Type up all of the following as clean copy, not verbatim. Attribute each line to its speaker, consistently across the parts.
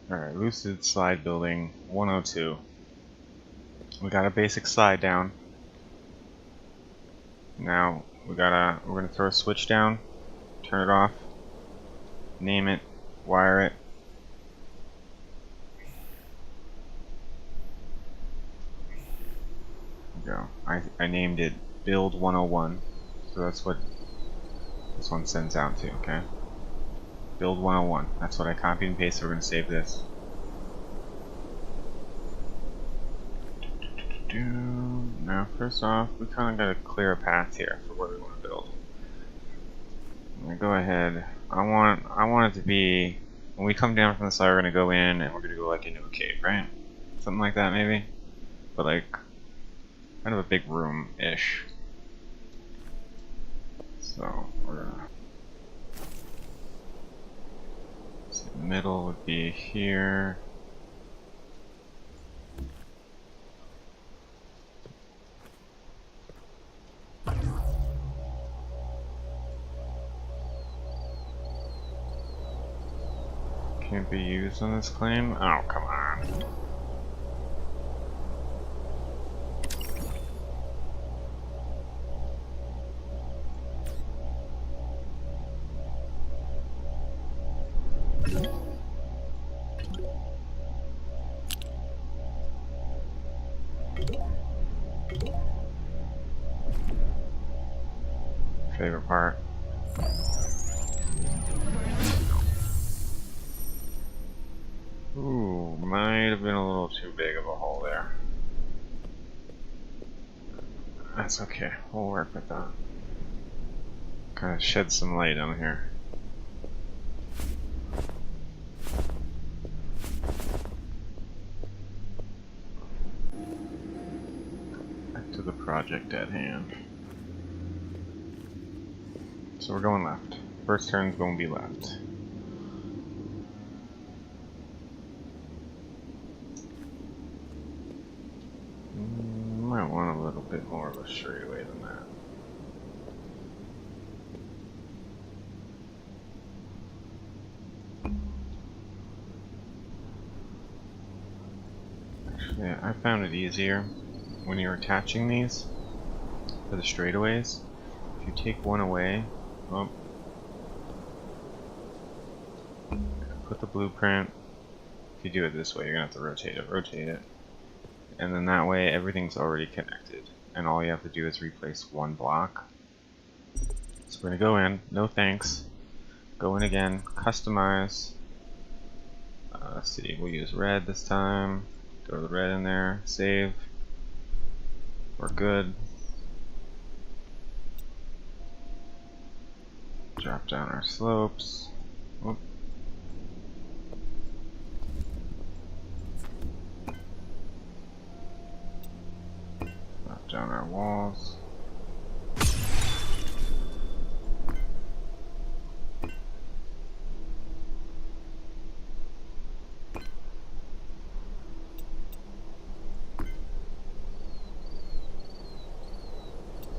Speaker 1: Alright, Lucid slide building 102. We got a basic slide down. Now we're gonna throw a switch down, turn it off, name it, wire it. There we go. I named it build 101, so that's what this one sends out to, okay? Build 101. That's what I copied and pasted. We're going to save this. Now, first off, we kind of got to clear a path here for where we want to build. I'm going to go ahead. I want it to be, when we come down from the side, we're going to go in and we're going to go like into a cave, right? Something like that, maybe? But like, kind of a big room-ish. So, we're going to... The middle would be here. Can't be used on this claim? Oh, come on. Favorite part. Ooh, might have been a little too big of a hole there. That's okay, we'll work with that. Kind of shed some light on here. Back to the project at hand. So we're going left. First turn's going to be left. Might want a little bit more of a straightaway than that. Actually, I found it easier when you're attaching these for the straightaways. If you take one away, oh, put the blueprint. If you do it this way, you're gonna have to rotate it, and then that way everything's already connected, and all you have to do is replace one block. So we're gonna go in, no thanks, go in again, customize. Let's see, we'll use red this time. Throw the red in there, save. We're good. Drop down our slopes. Oop. Drop down our walls.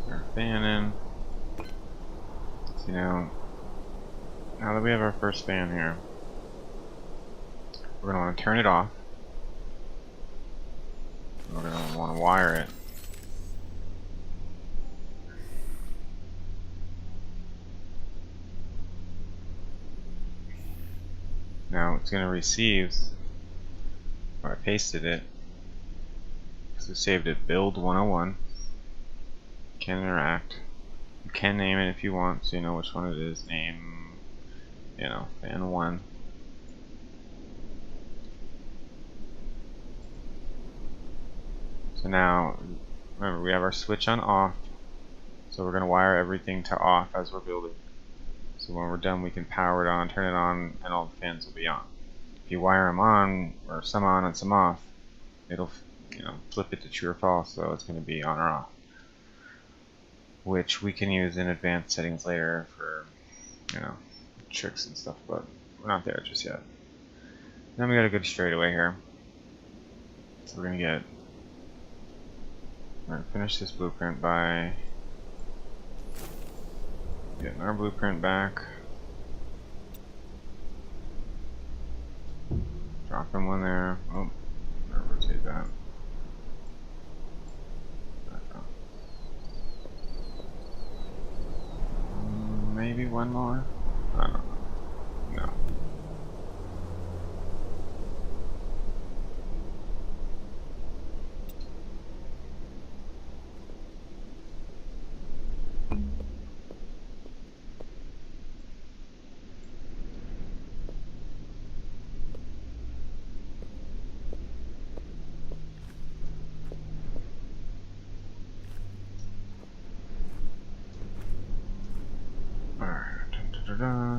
Speaker 1: Our fan in. So now that we have our first fan here, we're going to want to turn it off. We're going to want to wire it. Now it's going to receive, or I pasted it, because we saved it, build 101. Can interact. You can name it if you want, so you know which one it is. Name, you know, fan 1. So now, remember, we have our switch on off, so we're going to wire everything to off as we're building. So when we're done, we can power it on, turn it on, and all the fans will be on. If you wire them on, or some on and some off, it'll, you know, flip it to true or false, so it's going to be on or off. Which we can use in advanced settings later for, you know, tricks and stuff, but we're not there just yet. Then we got a good straightaway here. So we're gonna finish this blueprint by getting our blueprint back. Drop in one there. Oh, I'll rotate that. Maybe one more? I don't know. No.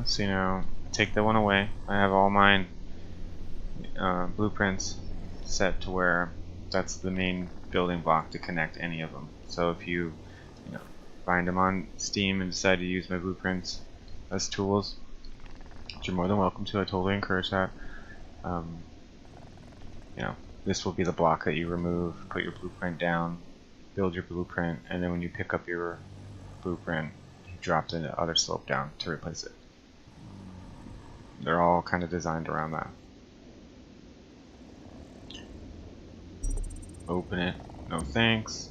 Speaker 1: So now, take that one away. I have all mine blueprints set to where that's the main building block to connect any of them. So if you find them on Steam and decide to use my blueprints as tools, which you're more than welcome to, I totally encourage that. This will be the block that you remove, put your blueprint down, build your blueprint, and then when you pick up your blueprint, you drop the other slope down to replace it. They're all kind of designed around that. Open it, no thanks.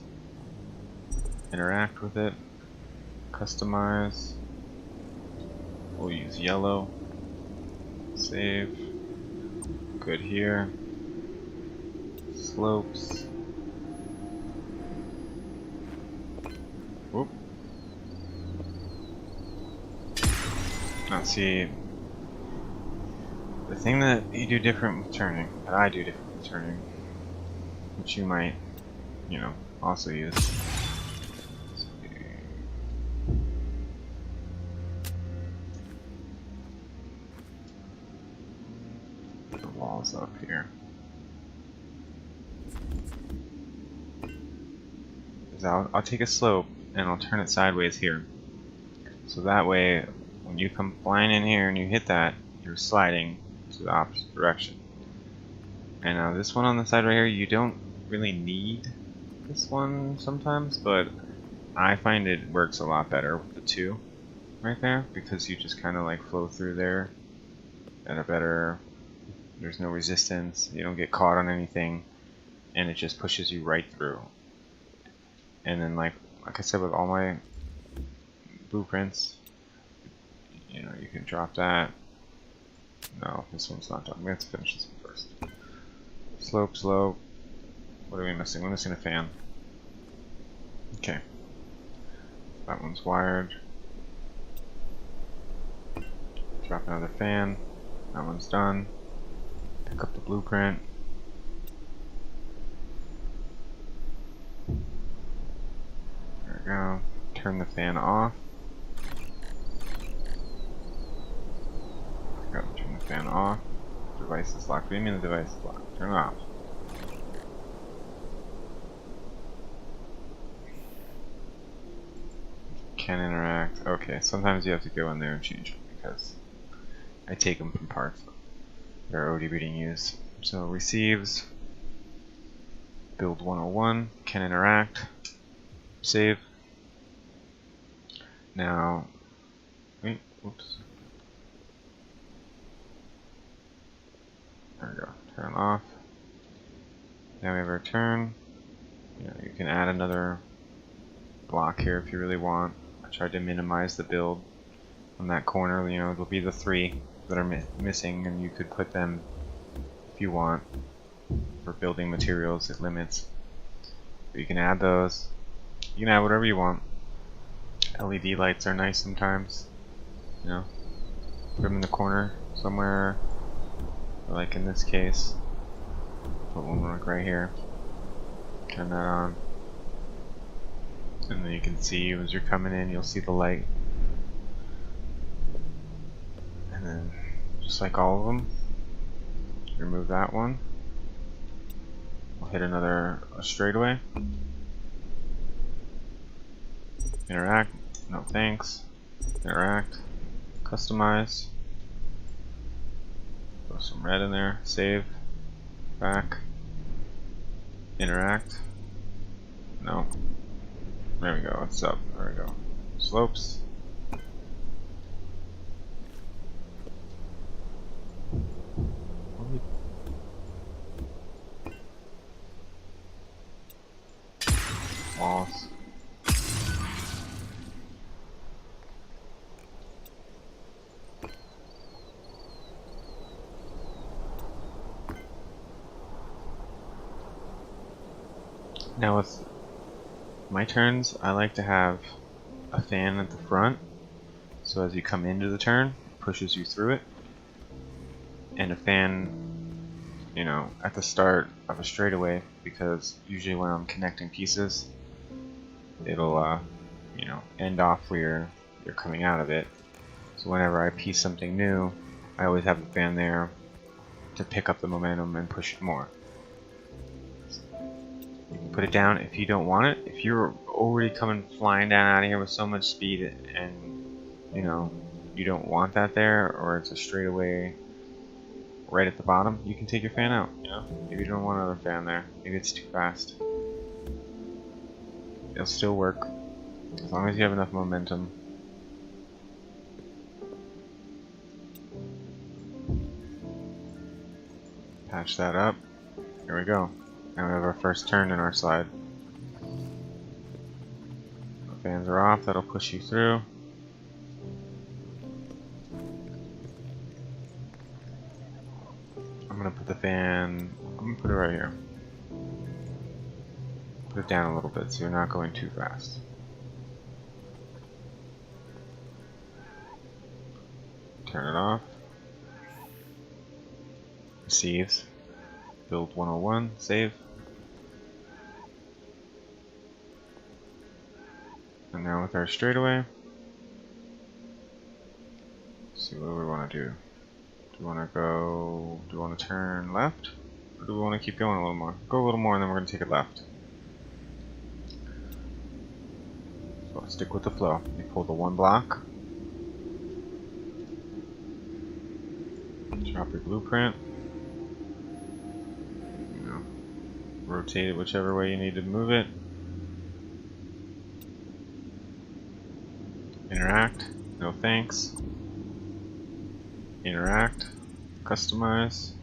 Speaker 1: Interact with it, customize. We'll use yellow. Save. Good here. Slopes. Whoop. Now see, the thing that you do different with turning, that I do different with turning, which you might, also use. The walls up here. I'll take a slope and I'll turn it sideways here. So that way, when you come flying in here and you hit that, you're sliding to the opposite direction. And this one on the side right here, you don't really need this one sometimes, but I find it works a lot better with the two right there, because you just kind of like flow through there at a better, there's no resistance, you don't get caught on anything, and it just pushes you right through. And then like I said, with all my blueprints, you can drop that. No, this one's not done. We have to finish this one first. Slope, slope. What are we missing? We're missing a fan. Okay. That one's wired. Drop another fan. That one's done. Pick up the blueprint. There we go. Turn the fan off. Turn the fan off. Device is locked. What do you mean the device is locked? Turn it off. Can interact. Okay, sometimes you have to go in there and change them because I take them from parts that are already being used. So receives. Build 101. Can interact. Save. Now, wait, whoops. There we go. Turn off. Now we have our turn. You can add another block here if you really want. I tried to minimize the build on that corner. It'll be the three that are missing, and you could put them if you want for building materials. It limits. But you can add those. You can add whatever you want. LED lights are nice sometimes. Put them in the corner somewhere. Like in this case, put one like right here. Turn that on. And then you can see as you're coming in, you'll see the light. And then, just like all of them, remove that one. We'll hit another straightaway. Interact. No thanks. Interact. Customize. Throw some red in there. Save. Back. Interact. No. There we go. It's up. There we go. Slopes. Now with my turns, I like to have a fan at the front, so as you come into the turn, it pushes you through it, and a fan, you know, at the start of a straightaway, because usually when I'm connecting pieces, it'll, you know, end off where you're coming out of it. So whenever I piece something new, I always have the fan there to pick up the momentum and push it more. You can put it down if you don't want it. If you're already coming flying down out of here with so much speed and, you know, you don't want that there, or it's a straightaway right at the bottom, you can take your fan out, you know? Maybe you don't want another fan there. Maybe it's too fast. It'll still work, as long as you have enough momentum. Patch that up. Here we go. Now we have our first turn in our slide. The fans are off, that'll push you through. I'm gonna put the fan, I'm gonna put it right here. Put it down a little bit so you're not going too fast. Turn it off. Receives. Build 101, save. And now with our straightaway, see what we want to do. Do we want to go, do we want to turn left? Or do we want to keep going a little more? Go a little more and then we're going to take it left. So stick with the flow. You pull the one block. Drop your blueprint. You know, rotate it whichever way you need to move it. Interact. No thanks. Interact. Customize.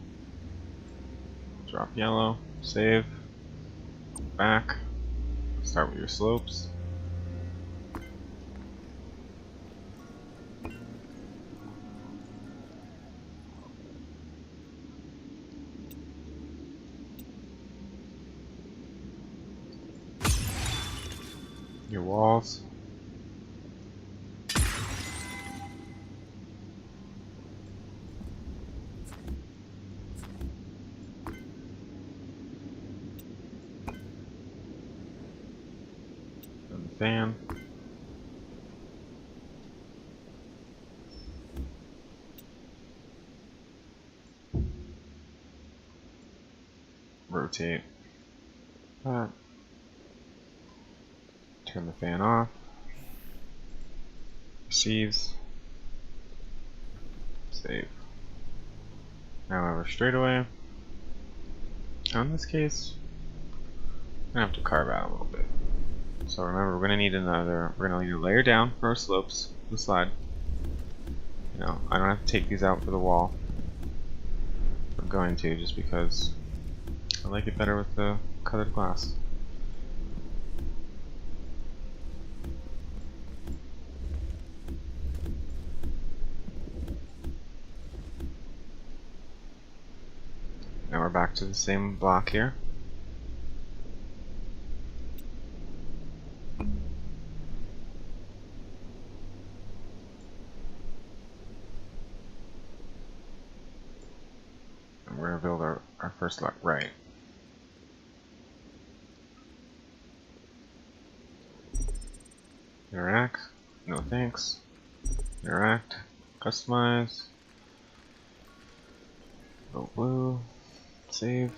Speaker 1: Drop yellow. Save. Back. Start with your slopes. Your walls. And the fan. Rotate that. Turn the fan off. Receives. Save. Now I have our straightaway. Now in this case, I'm gonna have to carve out a little bit. So remember, we're gonna need a layer down for our slopes, the slide. You know, I don't have to take these out for the wall. I'm going to, just because I like it better with the colored glass. Now we're back to the same block here. And we're going to build our first block right. Interact. No thanks. Interact. Customize. Go blue. Save.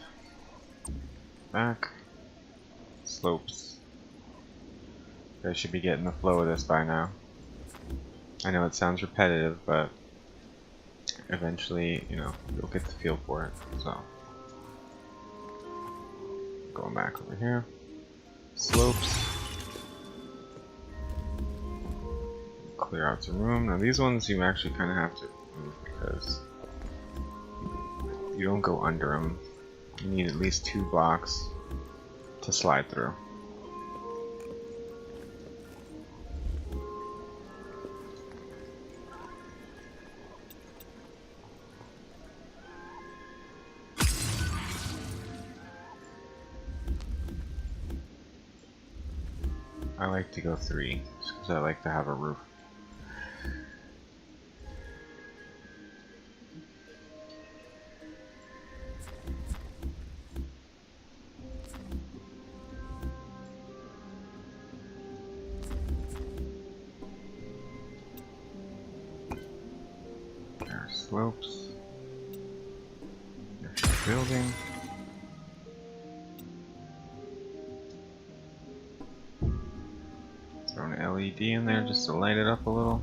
Speaker 1: Back. Slopes. You guys should be getting the flow of this by now. I know it sounds repetitive, but eventually, you know, you'll get the feel for it. So, going back over here. Slopes. Clear out some room. Now these ones you actually kind of have to move because you don't go under them. You need at least 2 blocks to slide through. I like to go 3, just because I like to have a roof. There are slopes. There's a building. Throw an LED in there just to light it up a little.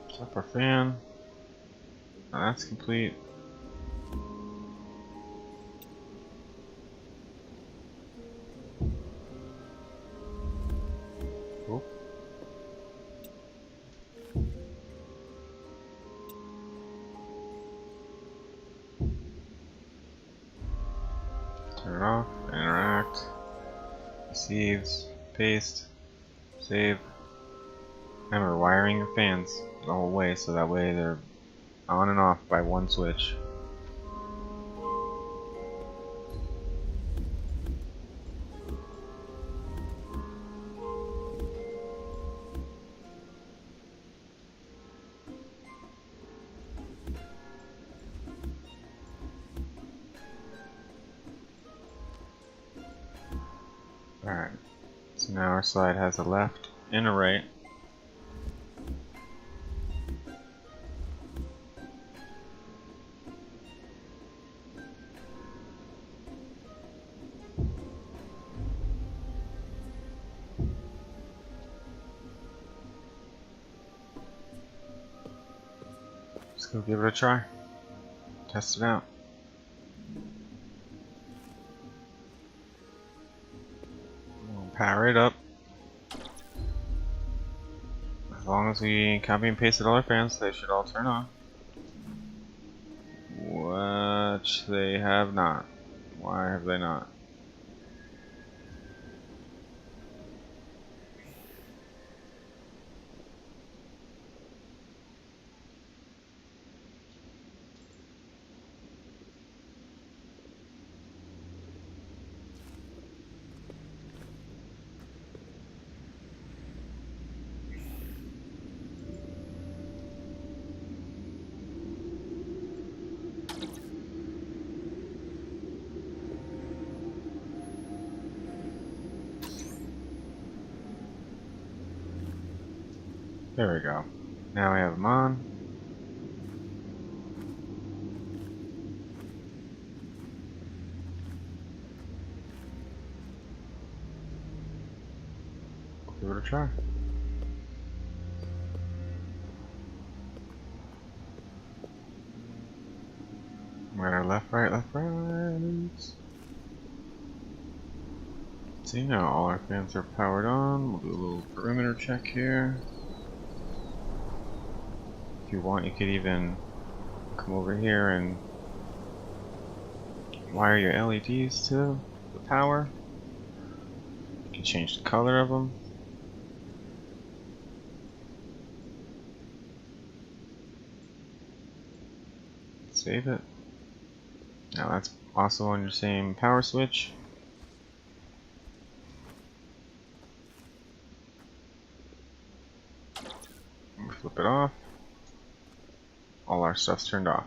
Speaker 1: Set up our fan. Now that's complete. Oop. Turn it off, interact, receives, paste, save. Remember, wiring your fans the whole way so that way they're on and off by one switch. Alright, so now our slide has a left and a right. Let's go give it a try. Test it out. We'll power it up. As long as we copy and pasted all our fans, they should all turn on. Which they have not. Why have they not? There we go. Now we have them on. Give it a try. We're gonna left, right, left, right. See, now all our fans are powered on. We'll do a little perimeter check here. If you want, you could even come over here and wire your LEDs to the power. You can change the color of them. Save it. Now that's also on your same power switch. Flip it off. All our stuff's turned off.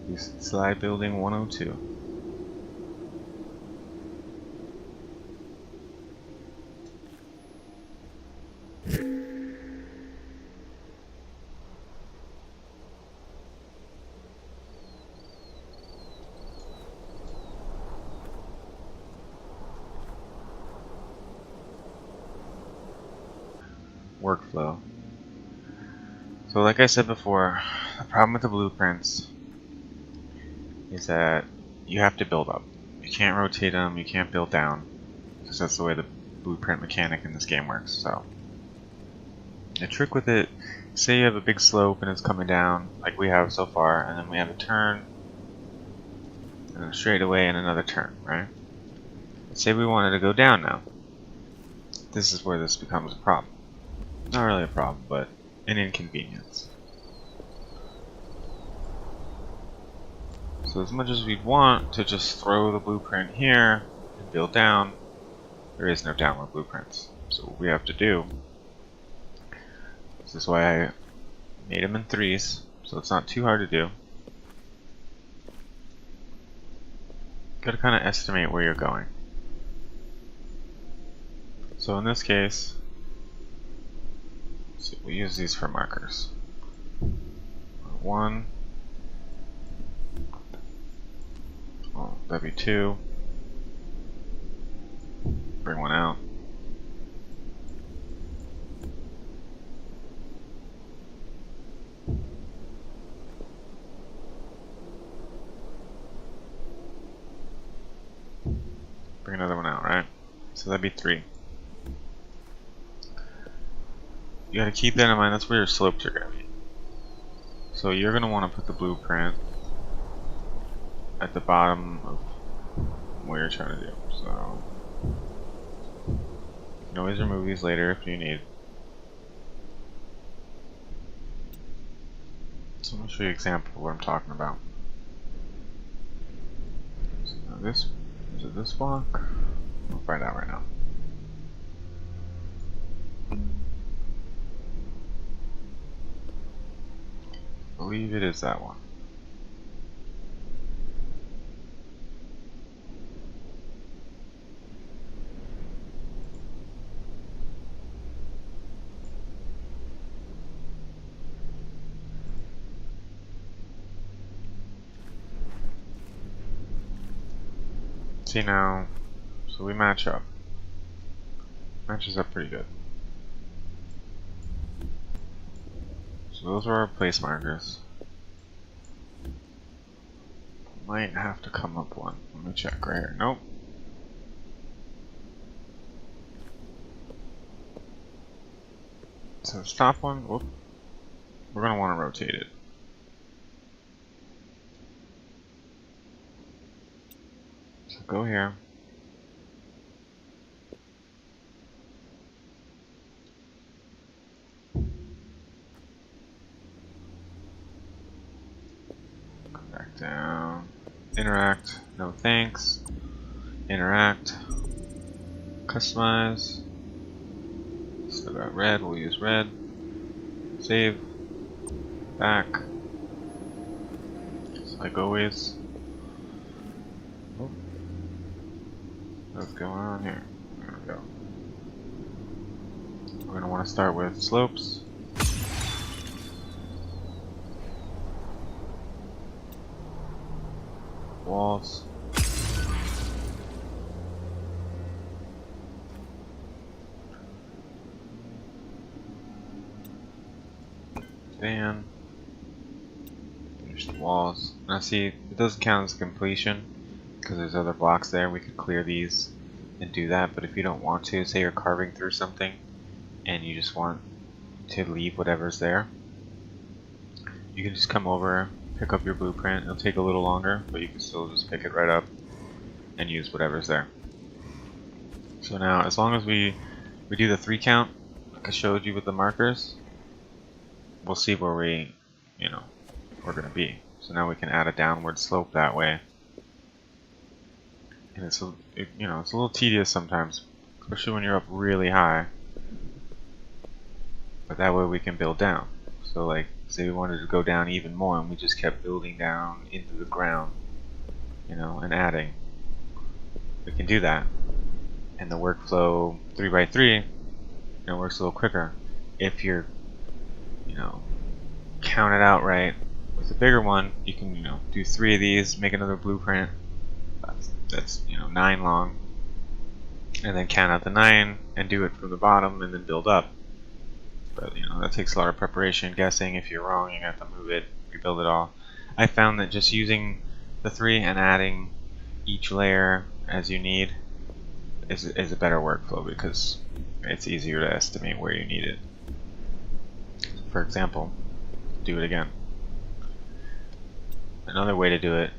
Speaker 1: Lucid Slide Building 102. Workflow. So like I said before, the problem with the blueprints is that you have to build up. You can't rotate them, you can't build down, because that's the way the blueprint mechanic in this game works. So the trick with it, say you have a big slope and it's coming down like we have so far, and then we have a turn and a straightaway and another turn, right? say we wanted to go down now. This is where this becomes a problem. Not really a problem, but an inconvenience. So as much as we'd want to just throw the blueprint here and build down, there is no downward blueprints. So what we have to do, this is why I made them in 3s, so it's not too hard to do. Gotta kind of estimate where you're going. So in this case, so we use these for markers. 1. Oh, that'd be 2. Bring one out. Bring another one out, right? So that'd be 3. You gotta keep that in mind, that's where your slopes are gonna be. So you're gonna want to put the blueprint at the bottom of what you're trying to do. So you can always remove these later if you need. So I'm gonna show you an example of what I'm talking about. So now this is it this block? We'll find out right now. I believe it is that one. See now, so we match up. Matches up pretty good. So those are our place markers. Might have to come up one. Let me check right here. Nope. So this top one, whoop, we're going to want to rotate it. So go here. Come back down. Interact, no thanks. Interact. Customize. Still got red, we'll use red. Save. Back. Just like always. Oh. What's going on here? There we go. We're going to want to start with slopes. Walls. Fan. Finish the walls. Now see, it doesn't count as completion because there's other blocks there. We could clear these and do that, but if you don't want to, say you're carving through something and you just want to leave whatever's there, you can just come over, pick up your blueprint. It'll take a little longer, but you can still just pick it right up and use whatever's there. So now, as long as we do the 3 count, like I showed you with the markers, we'll see where we're gonna be. So now we can add a downward slope that way. And it's it's a little tedious sometimes, especially when you're up really high. But that way we can build down. So like, say we wanted to go down even more and we just kept building down into the ground, and adding. We can do that. And the workflow 3x3, works a little quicker. If you're, count it out right with a bigger one, you can, do 3 of these, make another blueprint. That's 9 long. And then count out the 9 and do it from the bottom and then build up. But that takes a lot of preparation, guessing. If you're wrong, you have to move it, rebuild it all. I found that just using the 3 and adding each layer as you need is a better workflow because it's easier to estimate where you need it. For example, do it again. Another way to do it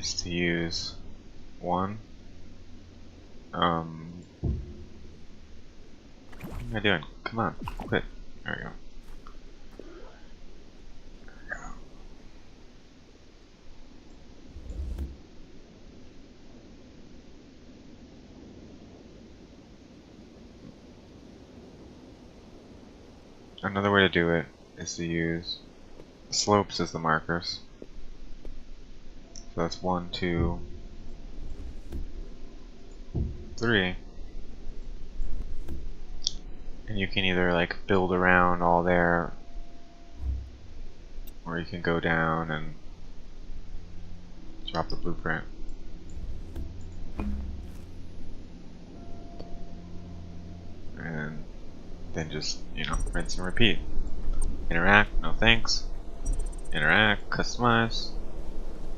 Speaker 1: is to use one. What am I doing? Come on, quit. There we go. Another way to do it is to use slopes as the markers. So that's 1, 2, 3. And you can either like build around all there, or you can go down and drop the blueprint. And then just, you know, rinse and repeat. Interact, no thanks. Interact, customize,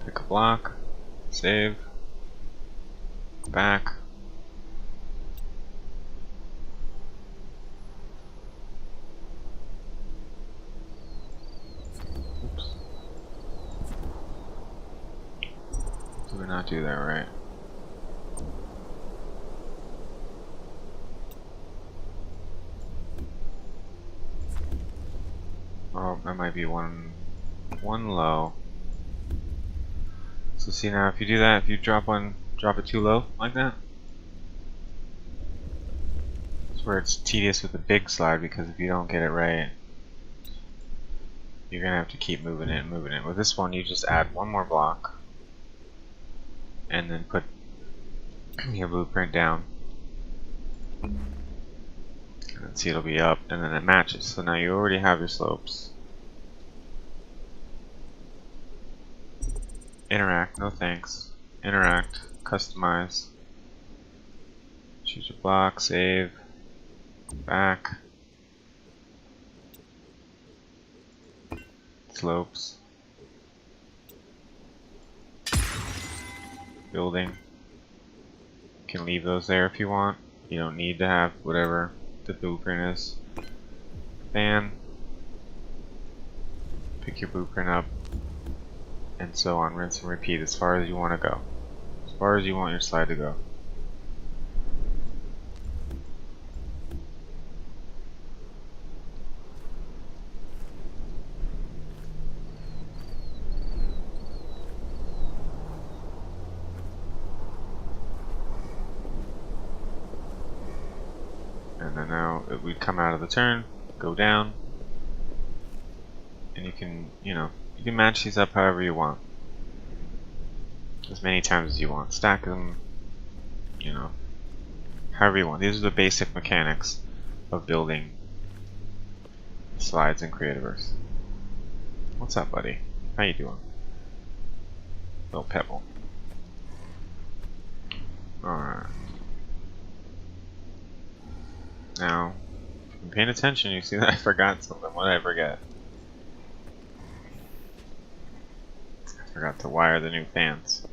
Speaker 1: pick a block, save, back. Oops. Did we not do that right? Oh, that might be one low. So see now, if you do that, if you drop it too low like that, that's where it's tedious with the big slide, because if you don't get it right, you're gonna have to keep moving it and moving it. With this one, you just add one more block, and then put your blueprint down. And see, it'll be up, and then it matches. So now you already have your slopes. Interact, no thanks. Interact, customize. Choose your block, save, back. Slopes. Building. You can leave those there if you want. You don't need to have whatever the blueprint is. Fan. Pick your blueprint up. And so on, rinse and repeat as far as you want to go. As far as you want your slide to go. And then now it would come out of the turn, go down, and you can, you know, you can match these up however you want, as many times as you want. Stack them, you know, however you want. These are the basic mechanics of building slides in Creativerse. What's up, buddy? How you doing? Little pebble. Alright. Now, if you're paying attention, you see that I forgot something. What did I forget? I forgot to wire the new fans.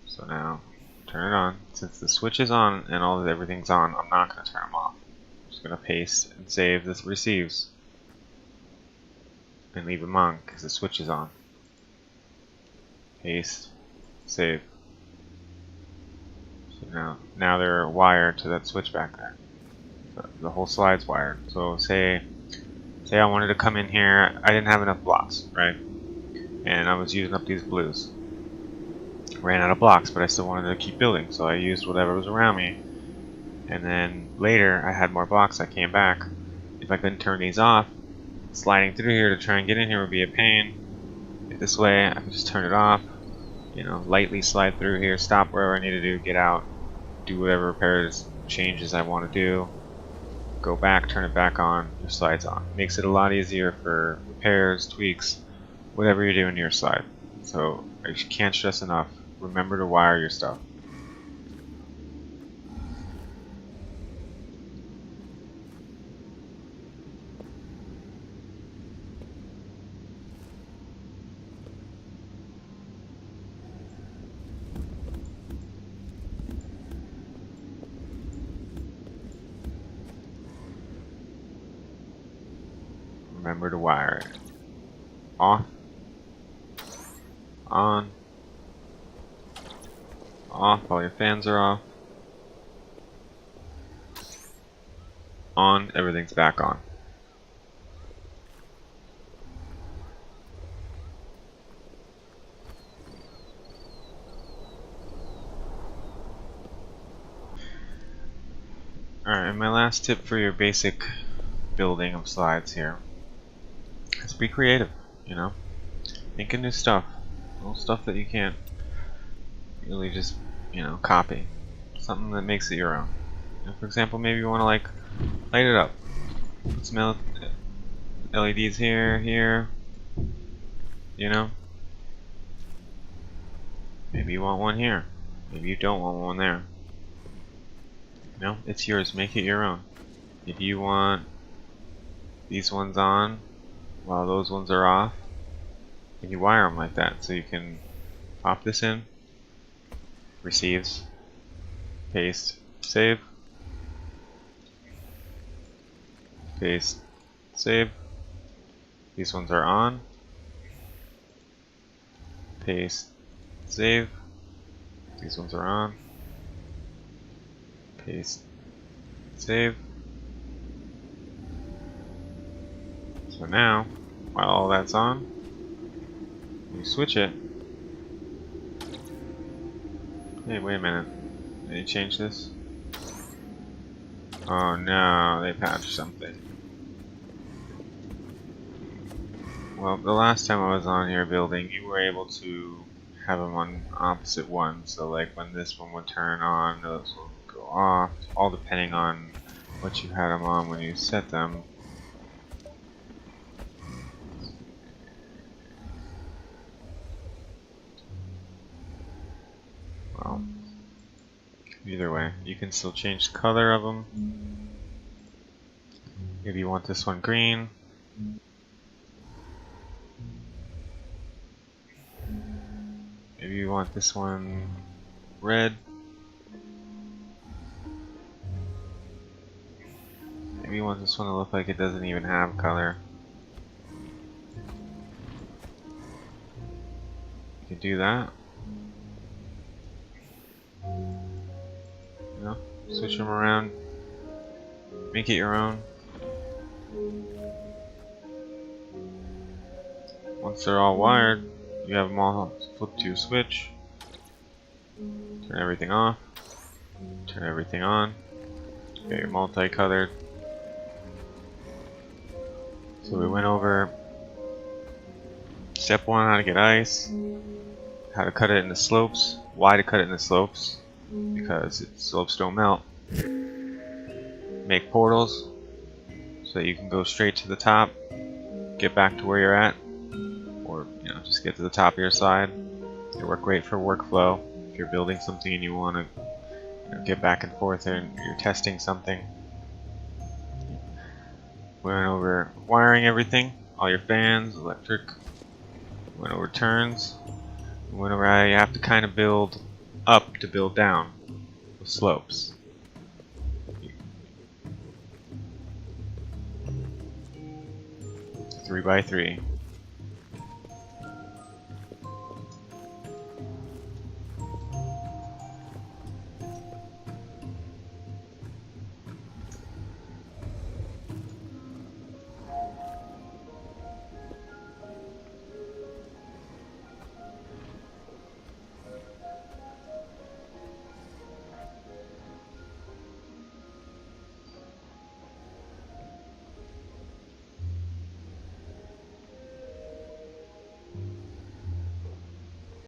Speaker 1: So now, turn it on. Since the switch is on and everything's on, I'm not going to turn them off. I'm just going to paste and save this receives. And leave them on because the switch is on. Paste, save. So now they're wired to that switch back there. The whole slide's wired. So say I wanted to come in here, I didn't have enough blocks, right? And I was using up these blues. Ran out of blocks, but I still wanted to keep building, so I used whatever was around me. And then later I had more blocks, I came back. If I couldn't turn these off, sliding through here to try and get in here would be a pain. This way I can just turn it off, you know, lightly slide through here, stop wherever I need to do, get out, do whatever repairs, changes I want to do, go back, turn it back on, your slide's on. Makes it a lot easier for repairs, tweaks, whatever you're doing to your slide. So I can't stress enough, remember to wire your stuff. Remember to wire it. Off, on, Off, all your fans are off. On, everything's back on. Alright, and my last tip for your basic building of slides here is be creative, you know? Think of new stuff. Little stuff that you can't really just, you know, copy. Something that makes it your own. You know, for example, maybe you want to like light it up. Put some LEDs here, here. You know? Maybe you want one here. Maybe you don't want one there. You know, it's yours. Make it your own. If you want these ones on while those ones are off, then you wire them like that. So you can pop this in, receives, paste, save, paste, save. These ones are on, paste, save. These ones are on, paste, save. So now, while all that's on, you switch it. Hey, wait a minute. Did you change this? Oh no, they patched something. Well, the last time I was on here building, you were able to have them on opposite ones. So like when this one would turn on, those would go off. All depending on what you had them on when you set them. Well, either way, you can still change the color of them. Maybe you want this one green. Maybe you want this one red. Maybe you want this one to look like it doesn't even have color. You can do that. You know, switch them around. Make it your own. Once they're all wired, you have them all flipped to your switch. Turn everything off. Turn everything on. Get your multicolored. So we went over step 1, how to get ice, how to cut it into slopes, why to cut it into slopes, because slopes don't melt. Make portals so that you can go straight to the top, get back to where you're at, or you know, just get to the top of your slide. They work great for workflow. If you're building something and you want to get back and forth and you're testing something. We went over wiring everything, all your fans, electric. We went over turns. We went over how you have to kind of build up to build down with slopes. 3 by 3.